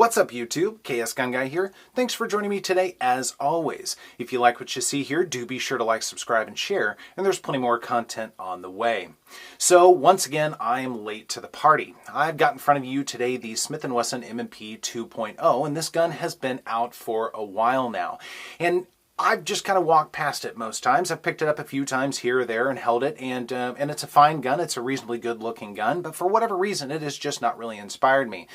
What's up YouTube? KS Gun Guy here. Thanks for joining me today as always. If you like what you see here, do be sure to like, subscribe, and share, and there's plenty more content on the way. So once again, I am late to the party. I've got in front of you today the Smith & Wesson M&P 2.0, and this gun has been out for a while now. And I've just kind of walked past it most times. I've picked it up a few times here or there and held it, and it's a fine gun. It's a reasonably good looking gun, but for whatever reason, it has just not really inspired me.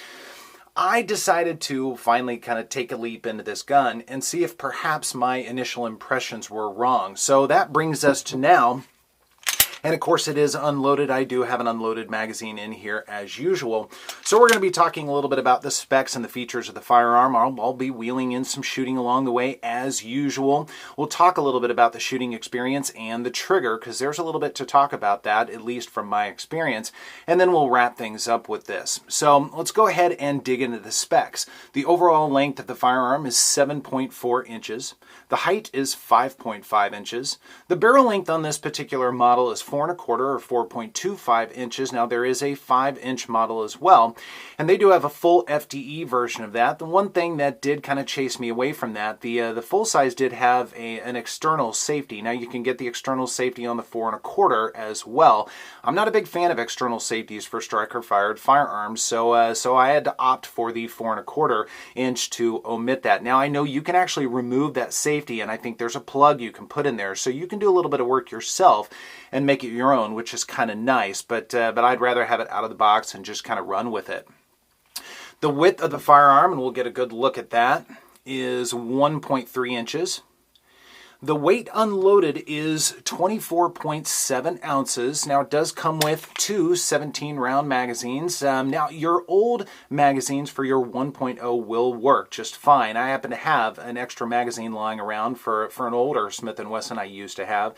I decided to finally kind of take a leap into this gun and see if perhaps my initial impressions were wrong. So that brings us to now. And of course it is unloaded. I do have an unloaded magazine in here as usual. So we're going to be talking a little bit about the specs and the features of the firearm. I'll be wheeling in some shooting along the way as usual. We'll talk a little bit about the shooting experience and the trigger, because there's a little bit to talk about that, at least from my experience. And then we'll wrap things up with this. So let's go ahead and dig into the specs. The overall length of the firearm is 7.4 inches. The height is 5.5 inches. The barrel length on this particular model is 4 1/4 or 4.25 inches. Now there is a 5-inch model as well, and they do have a full FDE version of that. The one thing that did kind of chase me away from that, the full size did have an external safety. Now you can get the external safety on the 4 1/4 as well. I'm not a big fan of external safeties for striker fired firearms, so I had to opt for the 4 1/4 inch to omit that. Now I know you can actually remove that safety, and I think there's a plug you can put in there, so you can do a little bit of work yourself and make it your own, which is kind of nice, but I'd rather have it out of the box and just kind of run with it. The width of the firearm, and we'll get a good look at that, is 1.3 inches. The weight unloaded is 24.7 ounces. Now it does come with two 17-round magazines. Now your old magazines for your 1.0 will work just fine. I happen to have an extra magazine lying around for an older Smith & Wesson I used to have.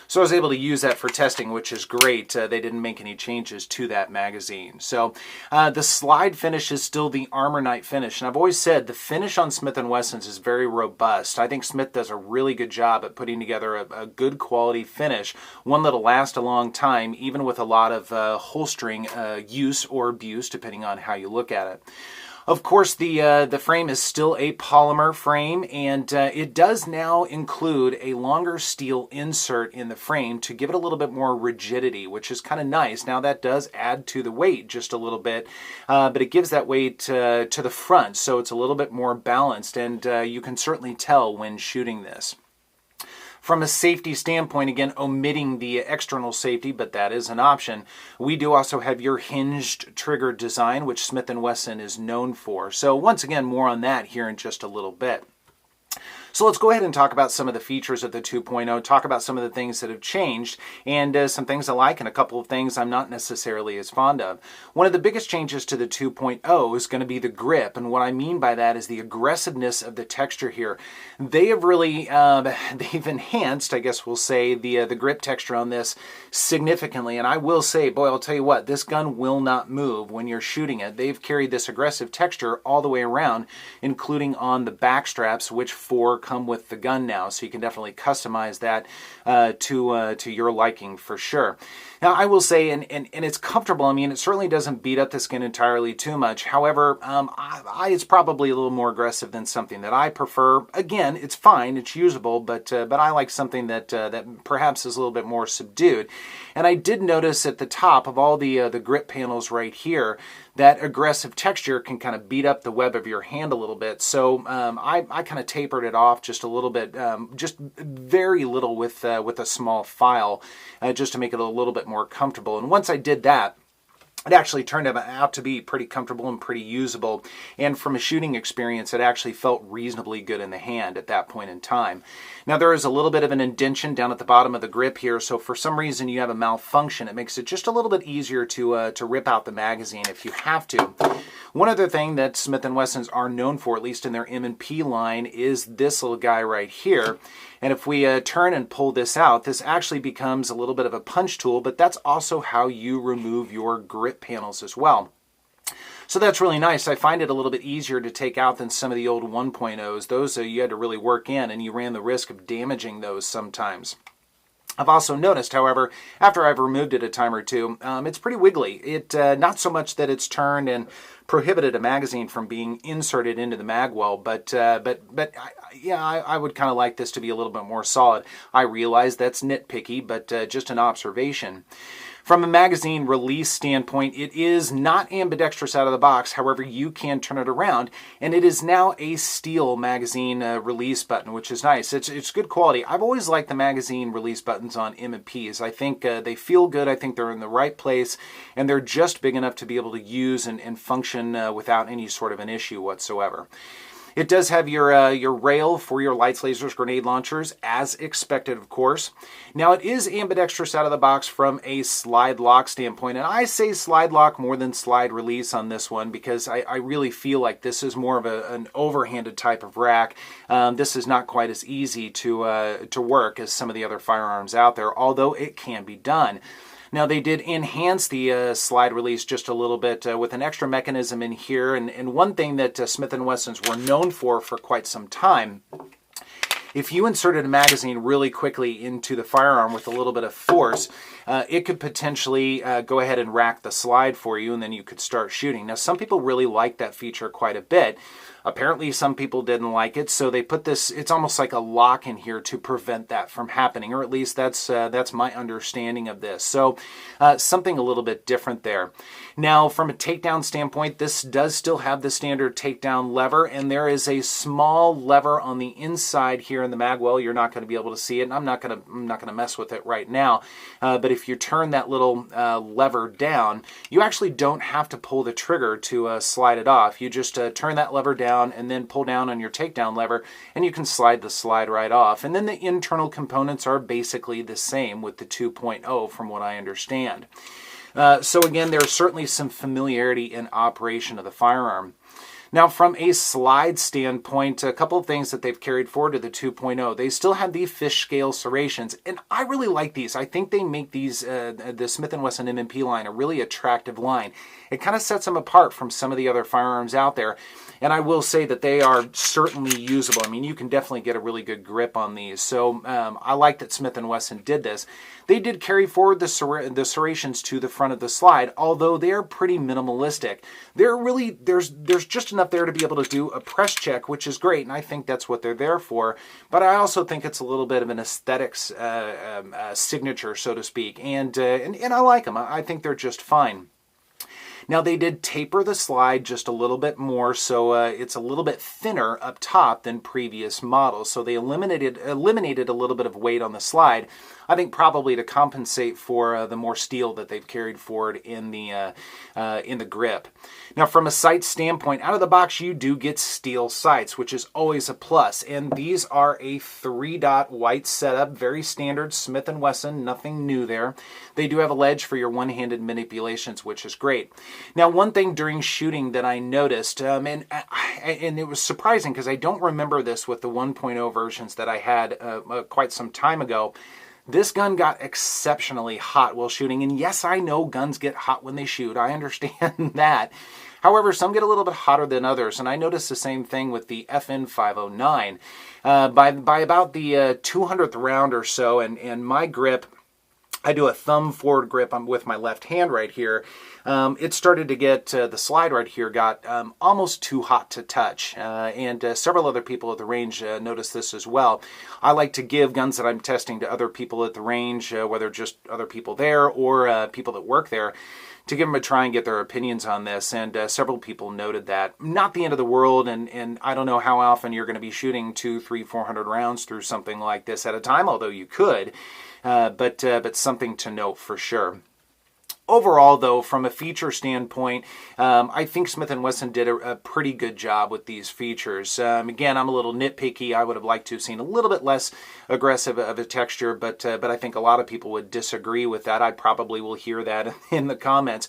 So I was able to use that for testing, which is great. They didn't make any changes to that magazine. So the slide finish is still the Armor Night finish. And I've always said the finish on Smith & Wesson's is very robust. I think Smith does a really good job at putting together a good quality finish, one that'll last a long time, even with a lot of holstering use or abuse, depending on how you look at it. Of course, the frame is still a polymer frame, and it does now include a longer steel insert in the frame to give it a little bit more rigidity, which is kind of nice. Now that does add to the weight just a little bit, but it gives that weight to the front, so it's a little bit more balanced, and you can certainly tell when shooting this. From a safety standpoint, again, omitting the external safety, but that is an option, we do also have your hinged trigger design, which Smith & Wesson is known for. So once again, more on that here in just a little bit. So let's go ahead and talk about some of the features of the 2.0, talk about some of the things that have changed, and some things I like and a couple of things I'm not necessarily as fond of. One of the biggest changes to the 2.0 is going to be the grip, and what I mean by that is the aggressiveness of the texture here. They have really, they've enhanced, I guess we'll say, the grip texture on this significantly, and I will say, boy, I'll tell you what, this gun will not move when you're shooting it. They've carried this aggressive texture all the way around, including on the back straps, which come with the gun now, so you can definitely customize that to your liking for sure. Now I will say, and it's comfortable. I mean, it certainly doesn't beat up the skin entirely too much. However, it's probably a little more aggressive than something that I prefer. Again, it's fine, it's usable, but I like something that perhaps is a little bit more subdued. And I did notice at the top of all the grip panels right here, that aggressive texture can kind of beat up the web of your hand a little bit. So I kind of tapered it off just a little bit, just very little with a small file, just to make it a little bit more comfortable. And once I did that, it actually turned out to be pretty comfortable and pretty usable. And from a shooting experience, it actually felt reasonably good in the hand at that point in time. Now there is a little bit of an indentation down at the bottom of the grip here, so for some reason you have a malfunction, it makes it just a little bit easier to rip out the magazine if you have to. One other thing that Smith & Wessons are known for, at least in their M&P line, is this little guy right here. And if we turn and pull this out, this actually becomes a little bit of a punch tool, but that's also how you remove your grip panels as well. So that's really nice. I find it a little bit easier to take out than some of the old 1.0s. Those you had to really work in, and you ran the risk of damaging those sometimes. I've also noticed, however, after I've removed it a time or two, it's pretty wiggly. It not so much that it's turned and prohibited a magazine from being inserted into the mag well, but I would kind of like this to be a little bit more solid. I realize that's nitpicky, but just an observation. From a magazine release standpoint, it is not ambidextrous out of the box. However, you can turn it around, and it is now a steel magazine release button, which is nice. It's good quality. I've always liked the magazine release buttons on M&Ps. I think they feel good. I think they're in the right place, and they're just big enough to be able to use and function without any sort of an issue whatsoever. It does have your rail for your lights, lasers, grenade launchers, as expected, of course. Now, it is ambidextrous out of the box from a slide lock standpoint, and I say slide lock more than slide release on this one because I really feel like this is more of an overhanded type of rack. This is not quite as easy to work as some of the other firearms out there, although it can be done. Now, they did enhance the slide release just a little bit with an extra mechanism in here. And one thing that Smith & Wessons were known for quite some time, if you inserted a magazine really quickly into the firearm with a little bit of force, it could potentially go ahead and rack the slide for you, and then you could start shooting. Now, some people really like that feature quite a bit. Apparently, some people didn't like it, so they put this, it's almost like a lock in here to prevent that from happening, or at least that's my understanding of this. So something a little bit different there. Now, from a takedown standpoint, this does still have the standard takedown lever, and there is a small lever on the inside here in the mag well. You're not going to be able to see it, and I'm not going to mess with it right now. But if you turn that little lever down, you actually don't have to pull the trigger to slide it off. You just turn that lever down and then pull down on your takedown lever, and you can slide the slide right off. And then the internal components are basically the same with the 2.0 from what I understand. So again, there's certainly some familiarity in operation of the firearm. Now, from a slide standpoint, a couple of things that they've carried forward to the 2.0. They still have the fish scale serrations, and I really like these. I think they make these, the Smith & Wesson M&P line, a really attractive line. It kind of sets them apart from some of the other firearms out there, and I will say that they are certainly usable. I mean, you can definitely get a really good grip on these, so I like that Smith & Wesson did this. They did carry forward the serrations to the front of the slide, although they're pretty minimalistic. There's just enough there to be able to do a press check, which is great, and I think that's what they're there for. But I also think it's a little bit of an aesthetics signature, so to speak, and I like them. I think they're just fine. Now, they did taper the slide just a little bit more, so it's a little bit thinner up top than previous models. So they eliminated a little bit of weight on the slide, I think probably to compensate for the more steel that they've carried forward in the grip. Now, from a sight standpoint, out of the box, you do get steel sights, which is always a plus. And these are a 3-dot white setup, very standard Smith & Wesson, nothing new there. They do have a ledge for your one-handed manipulations, which is great. Now, one thing during shooting that I noticed, and it was surprising because I don't remember this with the 1.0 versions that I had quite some time ago, this gun got exceptionally hot while shooting. And yes, I know guns get hot when they shoot. I understand that. However, some get a little bit hotter than others, and I noticed the same thing with the FN 509. By about the 200th round or so, and my grip, I do a thumb forward grip with my left hand right here. It started to get, the slide right here got almost too hot to touch. And several other people at the range noticed this as well. I like to give guns that I'm testing to other people at the range, whether just other people there or people that work there, to give them a try and get their opinions on this. And several people noted that. Not the end of the world, and I don't know how often you're going to be shooting 200, 300, 400 rounds through something like this at a time, although you could. But something to note for sure. Overall, though, from a feature standpoint, I think Smith & Wesson did a pretty good job with these features. Again, I'm a little nitpicky. I would have liked to have seen a little bit less aggressive of a texture, but I think a lot of people would disagree with that. I probably will hear that in the comments.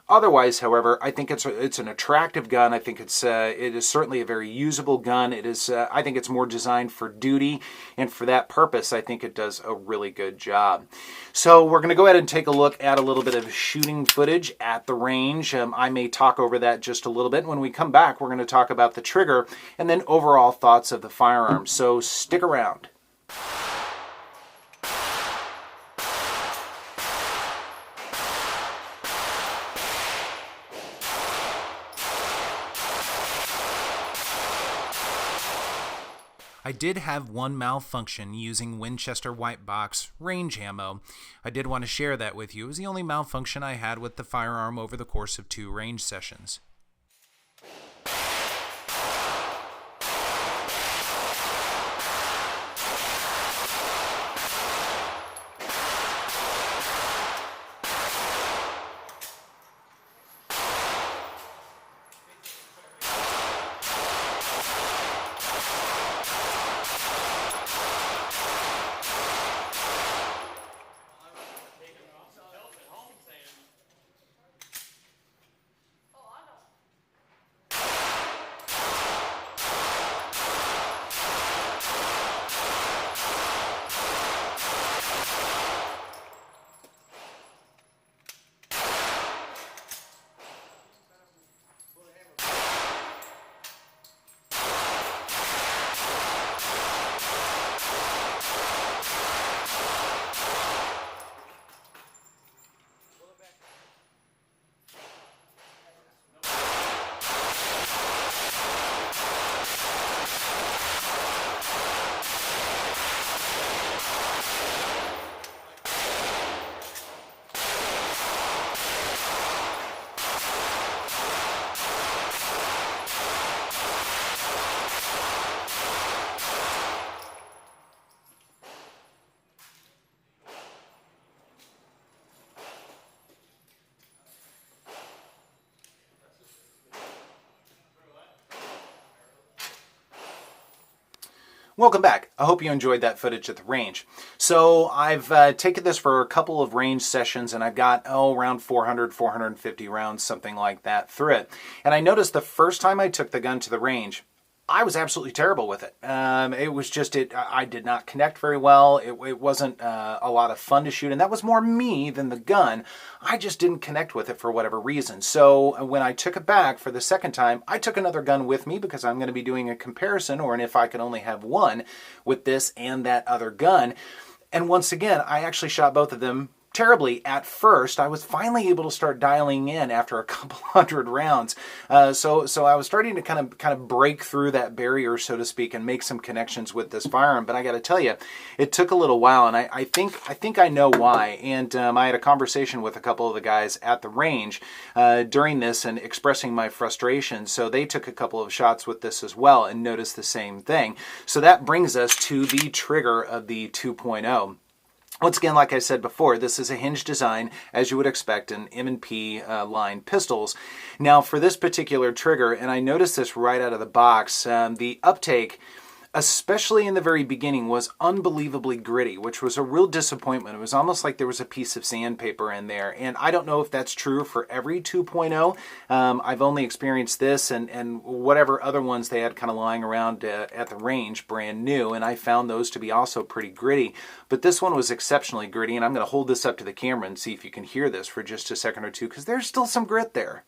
Otherwise, however, I think it's an attractive gun. I think it is certainly a very usable gun. It is. I think it's more designed for duty, and for that purpose, I think it does a really good job. So we're going to go ahead and take a look at a little bit of shooting footage at the range. I may talk over that just a little bit. When we come back, we're going to talk about the trigger and then overall thoughts of the firearm. So stick around. I did have one malfunction using Winchester White Box range ammo. I did want to share that with you. It was the only malfunction I had with the firearm over the course of 2 range sessions. Welcome back. I hope you enjoyed that footage at the range. So I've taken this for a couple of range sessions and I've got, around 400, 450 rounds, something like that through it. And I noticed the first time I took the gun to the range, I was absolutely terrible with it. It was just, I did not connect very well. It wasn't a lot of fun to shoot, and that was more me than the gun. I just didn't connect with it for whatever reason. So when I took it back for the second time, I took another gun with me because I'm going to be doing a comparison, or if I could only have one, with this and that other gun. And once again, I actually shot both of them terribly at first. I was finally able to start dialing in after a couple hundred rounds. So I was starting to kind of break through that barrier, so to speak, and make some connections with this firearm. But I got to tell you, it took a little while, and I think I know why. And I had a conversation with a couple of the guys at the range during this and expressing my frustration. So they took a couple of shots with this as well and noticed the same thing. So that brings us to the trigger of the 2.0. Once again, like I said before, this is a Hinged design, as you would expect in M&P line pistols. Now, for this particular trigger, and I noticed this right out of the box, the uptake, especially in the very beginning, was unbelievably gritty, which was a real disappointment. It was almost like there was a piece of sandpaper in there, and I don't know if that's true for every 2.0. I've only experienced this and whatever other ones they had kind of lying around at the range, brand new, and I found those to be also pretty gritty. But this one was exceptionally gritty, and I'm going to hold this up to the camera and see if you can hear this for just a second or two, because there's still some grit there.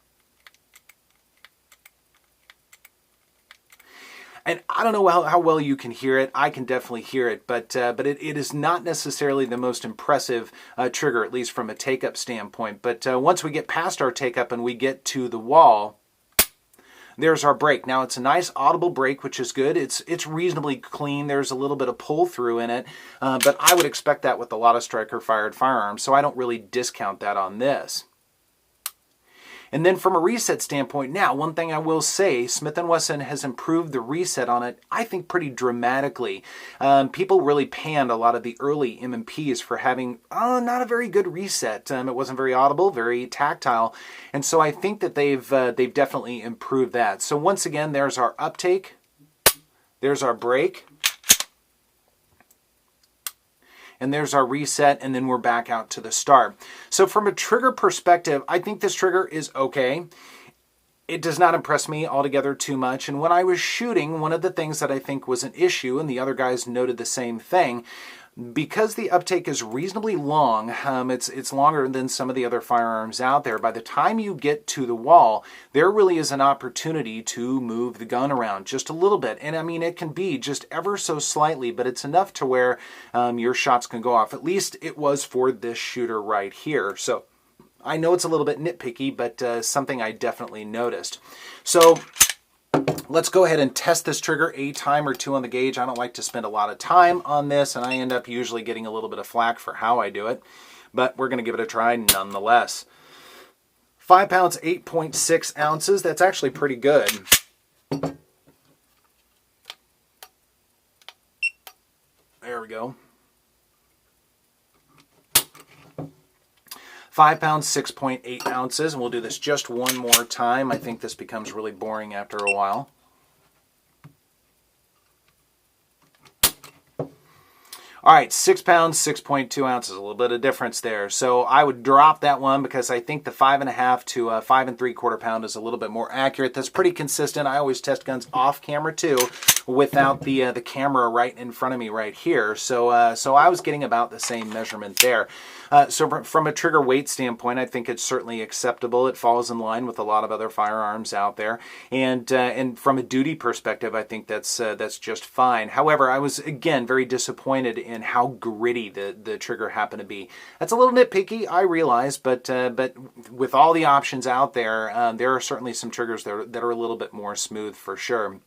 And I don't know how well you can hear it. I can definitely hear it, but it is not necessarily the most impressive trigger, at least from a take-up standpoint. But once we get past our take-up and we get to the wall, there's our break. Now, it's a nice audible break, which is good. It's reasonably clean. There's a little bit of pull-through in it, but I would expect that with a lot of striker-fired firearms, so I don't really discount that on this. And then from a reset standpoint, now, one thing I will say, Smith & Wesson has improved the reset on it, I think, pretty dramatically. People really panned a lot of the early M&Ps for having not a very good reset. It wasn't very audible, very tactile, and so I think that they've definitely improved that. So once again, there's our uptake, there's our break, and there's our reset, and then we're back out to the start. So from a trigger perspective, I think this trigger is okay. It does not impress me altogether too much, and when I was shooting, one of the things that I think was an issue, and the other guys noted the same thing, because the uptake is reasonably long, it's longer than some of the other firearms out there. By the time you get to the wall, there really is an opportunity to move the gun around just a little bit. And I mean, it can be just ever so slightly, but it's enough to where your shots can go off. At least it was for this shooter right here. So I know it's a little bit nitpicky, but something I definitely noticed. So let's go ahead and test this trigger a time or two on the gauge. I don't like to spend a lot of time on this, and I end up usually getting a little bit of flack for how I do it, but we're going to give it a try nonetheless. 5 pounds, 8.6 ounces. That's actually pretty good. There we go. 5 pounds, 6.8 ounces, and we'll do this just one more time. I think this becomes really boring after a while. All right, 6 pounds, 6.2 ounces, a little bit of difference there. So I would drop that one because I think the 5.5 to 5 3/4 pound is a little bit more accurate. That's pretty consistent. I always test guns off camera too, without the camera right in front of me right here. So I was getting about the same measurement there. So from a trigger weight standpoint, I think it's certainly acceptable. It falls in line with a lot of other firearms out there, and from a duty perspective, I think that's just fine. However, I was again very disappointed in how gritty the trigger happened to be. That's a little nitpicky, I realize, but with all the options out there, there are certainly some triggers that are a little bit more smooth for sure.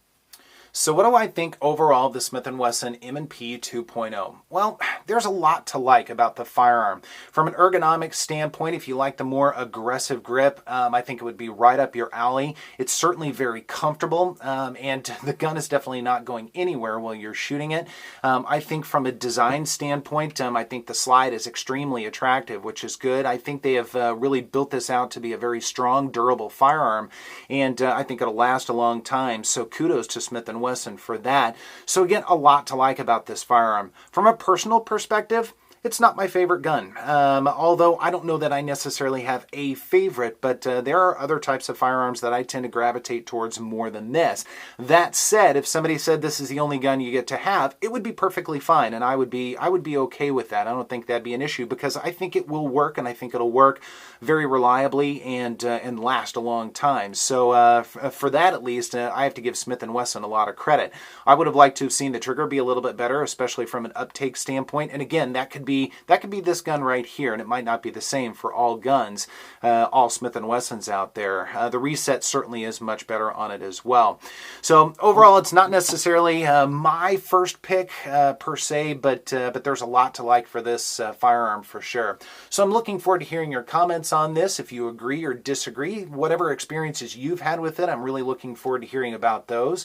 So what do I think overall of the Smith & Wesson M&P 2.0? Well, there's a lot to like about the firearm. From an ergonomic standpoint, if you like the more aggressive grip, I think it would be right up your alley. It's certainly very comfortable, and the gun is definitely not going anywhere while you're shooting it. I think from a design standpoint, I think the slide is extremely attractive, which is good. I think they have really built this out to be a very strong, durable firearm, and I think it'll last a long time. So kudos to Smith & Wesson for that. So again, a lot to like about this firearm. From a personal perspective, it's not my favorite gun, although I don't know that I necessarily have a favorite, but there are other types of firearms that I tend to gravitate towards more than this. That said, if somebody said this is the only gun you get to have, it would be perfectly fine, and I would be okay with that. I don't think that'd be an issue because I think it will work, and I think it'll work very reliably and last a long time. So for that at least, I have to give Smith & Wesson a lot of credit. I would have liked to have seen the trigger be a little bit better, especially from an uptake standpoint, and again, that could be this gun right here, and it might not be the same for all guns, all Smith & Wessons out there. The reset certainly is much better on it as well. So overall, it's not necessarily my first pick per se, but there's a lot to like for this firearm for sure. So I'm looking forward to hearing your comments on this. If you agree or disagree, whatever experiences you've had with it, I'm really looking forward to hearing about those.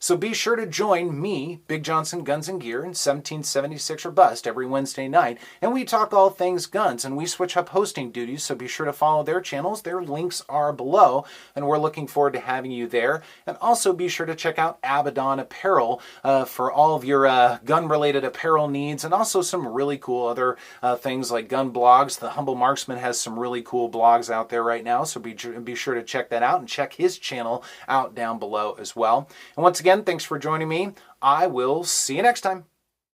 So be sure to join me, Big Johnson Guns and Gear, in 1776 or Bust every Wednesday night, and we talk all things guns, and we switch up hosting duties, so be sure to follow their channels. Their links are below, and we're looking forward to having you there. And also be sure to check out Abaddon Apparel for all of your gun-related apparel needs, and also some really cool other things like gun blogs. The Humble Marksman has some really cool blogs out there right now, so be sure to check that out, and check his channel out down below as well. And once again, thanks for joining me. I will see you next time.